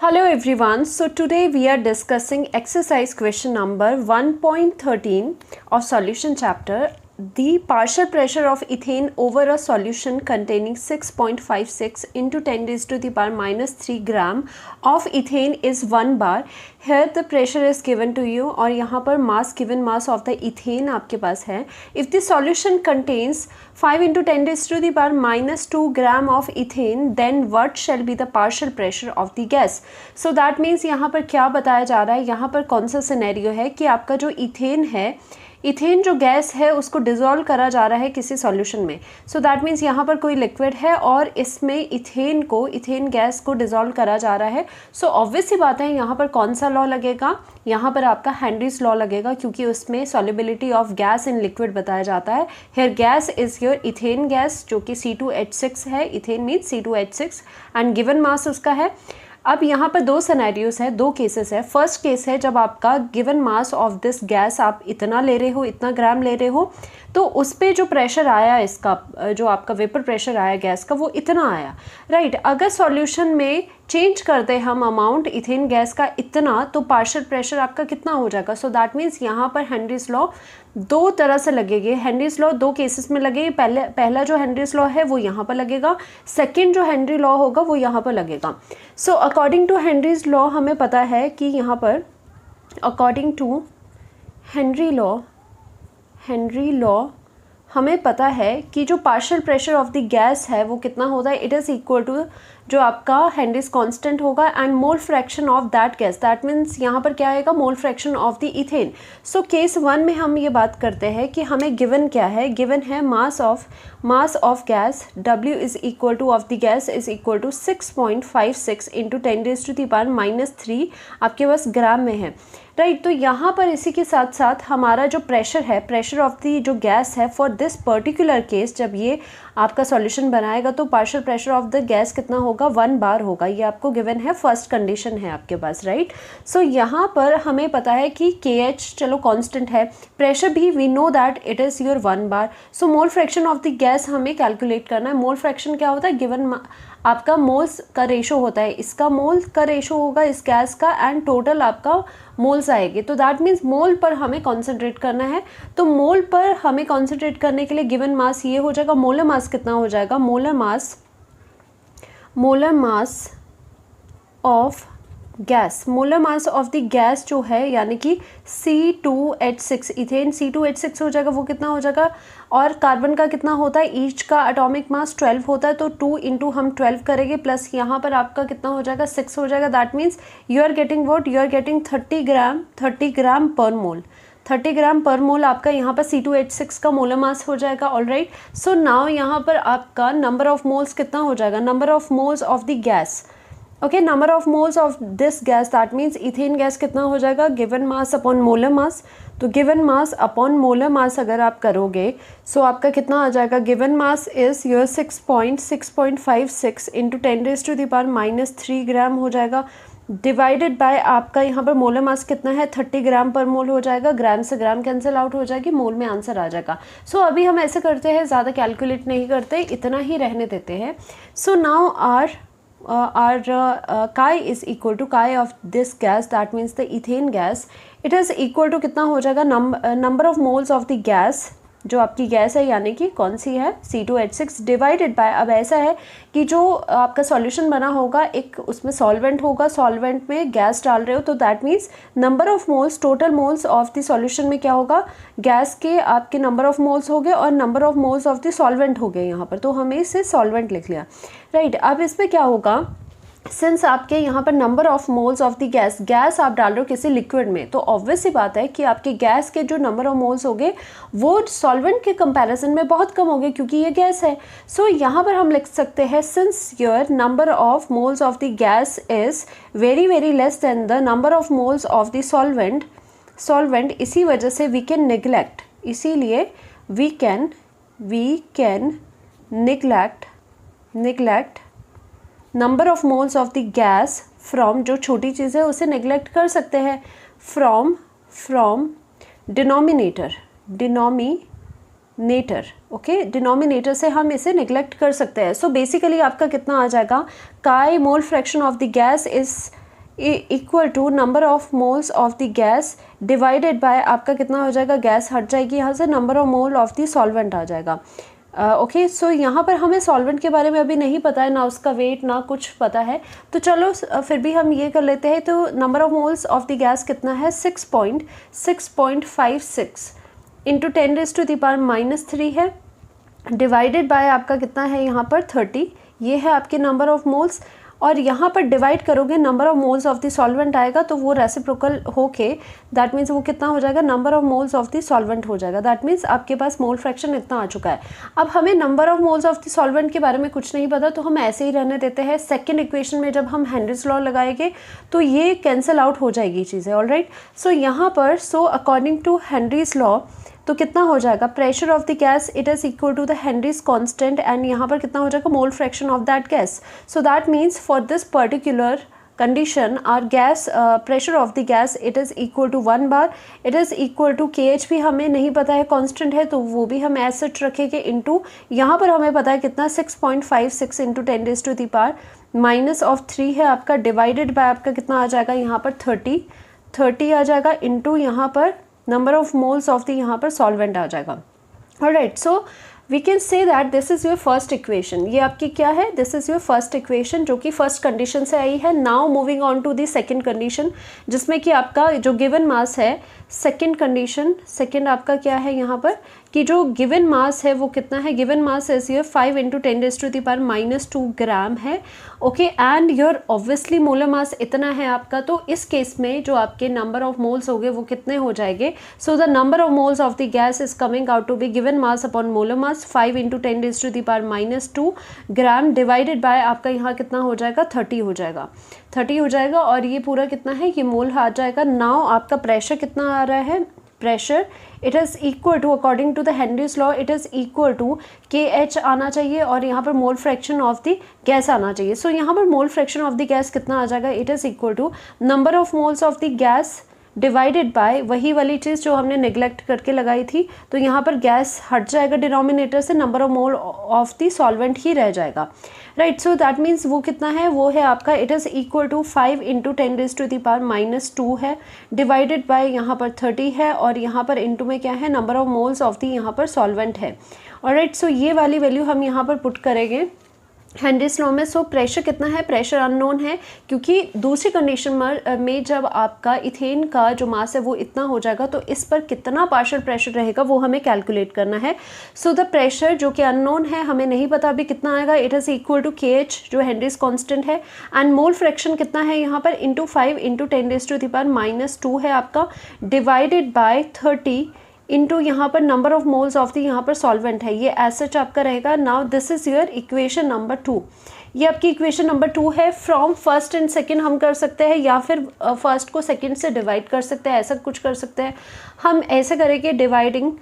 Hello everyone, so today we are discussing exercise question number 1.13 of solution chapter. The partial pressure of ethane over a solution containing 6.56 into 10 raised to the power minus 3 gram of ethane is 1 bar. Here the pressure is given to you और यहाँ पर mass given mass of the ethane आपके पास है. If the solution contains 5 into 10 raised to the power minus 2 gram of ethane, then what shall be the partial pressure of the gas? So that means यहाँ पर क्या बताया जा रहा है, यहाँ पर कौन सा सिनेरियो है कि आपका जो इथेन है, इथेन जो गैस है उसको डिज़ोल्व करा जा रहा है किसी सॉल्यूशन में. सो दैट मीन्स यहाँ पर कोई लिक्विड है और इसमें इथेन गैस को डिज़ोल्व करा जा रहा है. सो ऑब्वियस सी बात है यहाँ पर कौन सा लॉ लगेगा, यहाँ पर आपका हेनरीज लॉ लगेगा क्योंकि उसमें solubility of gas in liquid बताया जाता है. Here gas is your ethane gas जो कि C2H6 है. Ethane means C2H6 and given mass उसका है. अब यहाँ पर दो सिनेरियोस है, दो केसेस है. फर्स्ट केस है जब आपका given mass of this gas आप इतना ले रहे हो, इतना ग्राम ले रहे हो, तो उस पर जो प्रेशर आया इसका, जो आपका वेपर प्रेशर आया गैस का, वो इतना आया, राइट. अगर सॉल्यूशन में चेंज करते हैं हम अमाउंट इथेन गैस का इतना, तो पार्शियल प्रेशर आपका कितना हो जाएगा. सो दैट मीन्स यहाँ पर हेनरीज लॉ दो तरह से लगेगी. हेनरीज लॉ दो केसेस में लगेगी. पहला जो हेनरीज लॉ है वो यहाँ पर लगेगा, सेकंड जो हेनरी लॉ होगा वो यहाँ पर लगेगा. So according to Henry's law हमें पता है कि यहाँ पर अकॉर्डिंग टू हेनरी लॉ हमें पता है कि जो partial pressure of the gas है वो कितना होता है. इट इज़ इक्वल टू जो आपका हेनरीज कांस्टेंट होगा and mole fraction of that gas. That means यहाँ पर क्या आएगा, मोल fraction of the ethane. So case 1 में हम ये बात करते हैं कि हमें गिवन क्या है. गिवन है mass of gas W is equal to of the gas is equal to 6.56 into 10 raise to the power minus 3 आपके पास ग्राम में है, राइट. तो यहाँ पर इसी के साथ साथ हमारा जो प्रेशर है, प्रेशर ऑफ दी जो गैस है फॉर दिस पर्टिकुलर केस, जब ये आपका सॉल्यूशन बनाएगा तो partial pressure of the gas कितना होगा, 1 बार होगा. ये आपको गिवन है, फर्स्ट कंडीशन है आपके पास, राइट. सो यहाँ पर हमें पता है कि KH चलो कांस्टेंट है, प्रेशर भी we know that it is your 1 bar. So mole fraction of the gas हमें कैलकुलेट करना है. मोल फ्रैक्शन क्या होता है, गिवन आपका मोल्स का रेशो होता है, इसका मोल का रेशो होगा इस गैस का एंड टोटल आपका मोल्स आएंगे. तो दैट मीन्स मोल पर हमें कॉन्सेंट्रेट करना है. तो मोल पर हमें कॉन्सेंट्रेट करने के लिए गिवन मास ये हो जाएगा. मोलर मास कितना हो जाएगा, molar mass of gas, molar mass of the gas जो है यानी कि C2H6, इथेन C2H6 हो जाएगा. वो कितना हो जाएगा, और कार्बन का कितना होता है, ईच का एटॉमिक मास 12 होता है. तो 2 इंटू हम 12 करेंगे प्लस यहाँ पर आपका कितना हो जाएगा, 6 हो जाएगा. That means you are getting what, you are getting 30 gram per mole. 30 gram per मोल आपका यहाँ पर C2H6 का मोलर मास हो जाएगा. All right. सो नाउ यहाँ पर आपका नंबर ऑफ मोल्स कितना हो जाएगा, number of moles of the gas, okay, number of moles of this gas. That means ethane gas कितना हो जाएगा, given mass upon molar mass. तो given mass upon molar mass अगर आप करोगे सो आपका कितना आ जाएगा, given mass is your 6.56 into 10 raise to the power minus 3 gram हो जाएगा, डिवाइडेड बाय आपका यहाँ पर मोलर मास कितना है, 30 ग्राम पर मोल हो जाएगा. ग्राम से ग्राम कैंसिल आउट हो जाएगी, मोल में आंसर आ जाएगा. सो अभी हम ऐसे करते हैं, ज़्यादा कैलकुलेट नहीं करते, इतना ही रहने देते हैं. So now our chi is equal to chi of this gas, that means the ethane gas, it is equal to कितना हो जाएगा, number of moles of the gas, जो आपकी गैस है यानी कि कौन सी है, C2H6, डिवाइडेड बाय. अब ऐसा है कि जो आपका सॉल्यूशन बना होगा, एक उसमें सॉल्वेंट होगा, सॉल्वेंट में गैस डाल रहे हो, तो that means number of moles, total moles of the solution में क्या होगा, गैस के आपके नंबर ऑफ मोल्स हो गए और number of moles of the solvent हो गए यहाँ पर. तो हमें इसे सॉल्वेंट लिख लिया, राइट. अब इसमें क्या होगा, सिंस आपके यहाँ पर number of moles of the gas आप डाल रहे हो किसी लिक्विड में, तो ऑब्वियस सी बात है कि आपके गैस के जो नंबर ऑफ मोल्स होंगे वो सॉल्वेंट के कंपैरिजन में बहुत कम होंगे क्योंकि ये गैस है. सो यहाँ पर हम लिख सकते हैं, since your number of moles of the gas is very very less than the number of moles of the solvent, इसी वजह से वी कैन निगलेक्ट, इसीलिए we can neglect number of moles of the gas from, जो छोटी चीज़ है उसे neglect कर सकते हैं, फ्रॉम डिनोमिनेटर, ओके, डिनोमिनेटर से हम इसे नेग्लेक्ट कर सकते हैं. सो बेसिकली आपका कितना आ जाएगा, chi mole fraction of the gas is equal to number of moles of the gas divided by आपका कितना हो जाएगा, गैस हट जाएगी यहाँ से, number of mole of the solvent आ जाएगा। ओके, सो यहाँ पर हमें सॉल्वेंट के बारे में अभी नहीं पता है, ना उसका वेट ना कुछ पता है, तो चलो फिर भी हम ये कर लेते हैं। तो number of moles of the gas कितना है, 6.56 इंटू 10⁻³ है, डिवाइडेड बाय आपका कितना है यहाँ पर 30, ये है आपके नंबर ऑफ मोल्स, और यहाँ पर डिवाइड करोगे number of moles of the solvent आएगा, तो वो रेसिप्रोकल होके दैट मीन्स वो कितना हो जाएगा, number of moles of the solvent हो जाएगा। दैट मीन्स आपके पास मोल फ्रैक्शन इतना आ चुका है। अब हमें number of moles of the solvent के बारे में कुछ नहीं पता, तो हम ऐसे ही रहने देते हैं। सेकेंड इक्वेशन में जब हम हेनरीज लॉ लगाएंगे तो ये कैंसिल आउट हो जाएगी चीज़ें। ऑलराइट, सो यहाँ पर अकॉर्डिंग टू हेनरीज लॉ तो कितना हो जाएगा, pressure of the gas it is equal to the Henry's constant, and यहाँ पर कितना हो जाएगा, mole fraction of that gas. So that means for this particular condition are gas pressure of the gas it is equal to 1 bar, it is equal to KH भी हमें नहीं पता है, कांस्टेंट है, तो वो भी हम एज सच रखेंगे, इनटू यहाँ पर हमें पता है कितना 6.56 इंटू 10⁻³ है आपका, डिवाइडेड बाय आपका कितना आ जाएगा यहाँ पर 30 आ जाएगा, इनटू यहाँ पर number of moles of the यहाँ पर सॉल्वेंट आ जाएगा। Alright, so we can say that this is your first equation. ये आपकी क्या है, this is your first equation जो कि फर्स्ट कंडीशन से आई है। Now moving on to the second condition, जिसमें कि आपका जो गिवन मास है, सेकंड कंडीशन, सेकंड आपका क्या है यहाँ पर कि जो गिवन मास है वो कितना है, given mass is your 5 into 10⁻² ग्राम है। Okay, and your obviously molar mass इतना है आपका, तो इस केस में जो आपके नंबर ऑफ मोल्स हो गए वो कितने हो जाएंगे। So the number of moles of the gas is coming out to be given mass upon molar mass 5 into 10⁻² gram, divided by आपका यहाँ कितना हो जाएगा, 30 हो जाएगा, 30 हो जाएगा, और ये पूरा कितना है, ये मोल आ जाएगा। नाउ आपका प्रेशर कितना आ रहा है, pressure it is equal to according to the Henry's law it is equal to KH आना चाहिए, और यहाँ पर mole fraction of the gas आना चाहिए। सो यहाँ पर mole fraction of the gas कितना आ जाएगा, it is equal to number of moles of the gas divided by वही वाली चीज़ जो हमने नेग्लेक्ट करके लगाई थी, तो यहाँ पर गैस हट जाएगा डिनोमिनेटर से, number of mole of the solvent ही रह जाएगा। राइट, सो दैट मीन्स वो कितना है, वो है आपका it is equal to 5 into 10⁻² है, डिवाइडेड बाय यहाँ पर 30 है, और यहाँ पर इंटू में क्या है, number of moles of the यहाँ पर सॉल्वेंट है। ऑलराइट, सो ये वाली वैल्यू हम यहाँ पर पुट करेंगे हेनरीज लॉ में। सो प्रेशर कितना है, प्रेशर अननोन है, क्योंकि दूसरी कंडीशन में जब आपका इथेन का जो मास है वो इतना हो जाएगा, तो इस पर कितना पार्शियल प्रेशर रहेगा वो हमें कैलकुलेट करना है। सो द प्रेशर जो कि अननोन है, हमें नहीं पता अभी कितना आएगा, it is equal to KH जो हेनरीज कांस्टेंट है, एंड मोल फ्रैक्शन कितना है यहाँ पर, इंटू 5 इंटू 10⁻² है आपका, डिवाइडेड बाय 30 इंटू यहाँ पर number of moles of the यहाँ पर सॉल्वेंट है, ये एज सच आपका रहेगा। Now this is your equation number 2, ये आपकी इक्वेशन नंबर 2 है। फ्रॉम फर्स्ट एंड सेकंड हम कर सकते हैं, या फिर फर्स्ट को सेकंड से डिवाइड कर सकते हैं, ऐसा कुछ कर सकते हैं। हम ऐसे करेंगे डिवाइडिंग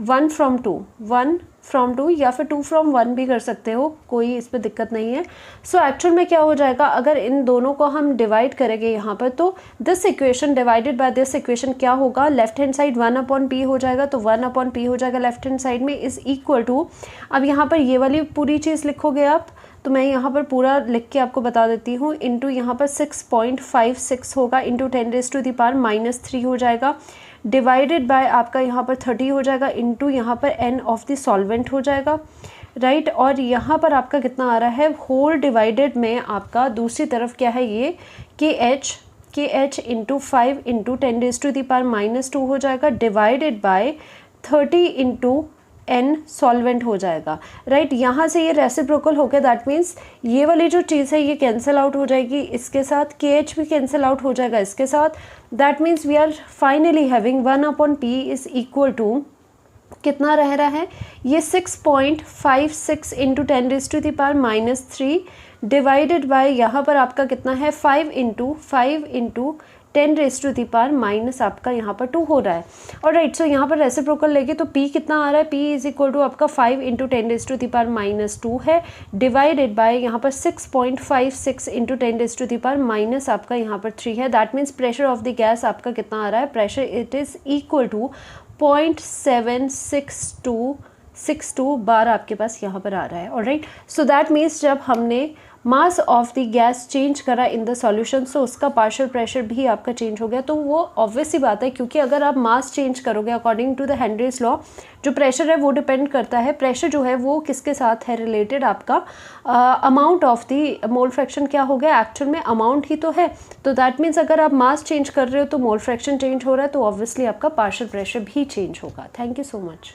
1 फ्रॉम 2 या फिर 2 फ्रॉम 1 भी कर सकते हो, कोई इस पर दिक्कत नहीं है। सो एक्चुअल में क्या हो जाएगा, अगर इन दोनों को हम डिवाइड करेंगे यहाँ पर, तो this equation divided by this equation क्या होगा, लेफ्ट हैंड साइड 1/p हो जाएगा, तो 1/p हो जाएगा लेफ्ट हैंड साइड में, इज इक्वल टू, अब यहाँ पर ये वाली पूरी चीज़ लिखोगे आप, तो मैं यहाँ पर पूरा लिख के आपको बता देती हूँ, इंटू यहाँ पर 6.56 होगा, इंटू 10⁻³ हो जाएगा, डिवाइडेड बाय आपका यहाँ पर 30 हो जाएगा, इंटू यहाँ पर n ऑफ द सॉल्वेंट हो जाएगा। राइट, और यहाँ पर आपका कितना आ रहा है, होल डिवाइडेड में आपका दूसरी तरफ क्या है, ये KH इंटू 5 इंटू 10⁻² हो जाएगा, divided by 30 into n solvent हो जाएगा। राइट, यहाँ से ये रेसिप्रोकल हो गया, दैट मीन्स ये वाली जो चीज़ है ये कैंसिल आउट हो जाएगी इसके साथ, KH भी कैंसिल आउट हो जाएगा इसके साथ। That means we are finally having 1/p is equal to कितना रह रहा है, ये 6.56 इंटू 10⁻³ डिवाइडेड बाय यहाँ पर आपका कितना है, 5 इंटू 10⁻⁻ आपका यहाँ पर 2 हो रहा है। और राइट, सो यहाँ पर रेसिप्रोकल लेके तो P कितना आ रहा है, P इज इक्वल टू आपका 5 इंटू 10⁻² है, डिवाइडेड बाय यहाँ पर 6.56 इंटू 10⁻⁻ आपका यहाँ पर 3 है। That means pressure of the gas आपका कितना आ रहा है, pressure it is equal to 0.762 bar आपके पास यहाँ पर आ रहा है। ऑलराइट, सो दैट मीन्स जब हमने mass of the gas change करा इन द सॉल्यूशन, सो उसका पार्शियल प्रेशर भी आपका चेंज हो गया। तो वो ऑब्वियस ही बात है, क्योंकि अगर आप मास चेंज करोगे according to the Henry's law, जो प्रेशर है वो डिपेंड करता है, प्रेशर जो है वो किसके साथ है रिलेटेड, आपका amount of the mole fraction क्या हो गया, एक्चुअल में अमाउंट ही तो है। तो दैट मीन्स अगर आप मास चेंज कर रहे हो तो मोल फ्रैक्शन चेंज हो रहा है, तो ऑब्वियसली आपका पार्शियल प्रेशर भी चेंज होगा। Thank you so much.